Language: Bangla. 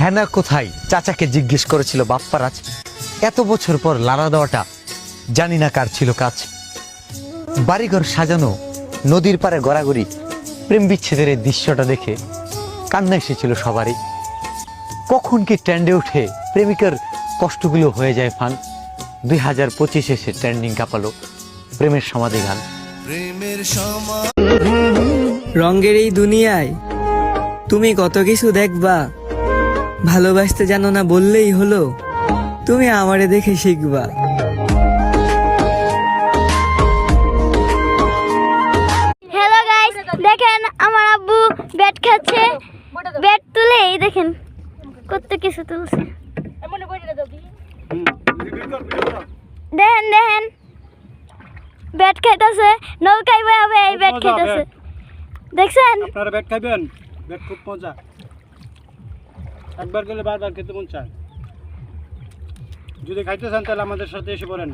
হ্যানা কোথায় চাচাকে জিজ্ঞেস করেছিল বাপ্পারাজ। এত বছর পর লাড়া দেওয়াটা জানি না কার ছিল কাজ। বাড়িঘর সাজানো, নদীর পাড়ে গড়াগড়ি, প্রেম বিচ্ছেদের এই দৃশ্যটা দেখে কান্না এসেছিল সবারই। কখন কি ট্রেন্ডে উঠে প্রেমিকার কষ্টগুলো হয়ে যায় ফান। 2025 এসে ট্রেন্ডিং কাঁপালো প্রেমের সমাধি গান। রঙের এই দুনিয়ায় তুমি কত কিছু দেখবা, ভালোবাসতে জানো না বললেই হলো, তুমি আমারে দেখে শিখবা। হ্যালো গাইস, দেখেন আমার আব্বু ব্যাট খাচ্ছে। ব্যাট তুলে এই দেখেন কত কিছু তুলছে। দেখেন দেখেন ব্যাট খাইতেছে, নৌকায় হবে এই ব্যাট খাইতেছে। দেখছেন আপনারা ব্যাট খাইবেন? ব্যাট খুব মজা, একবার গেলে বারবার খেতে মন চায়। যদি খাইতে চান তাহলে আমাদের সাথে এসে পড়েন।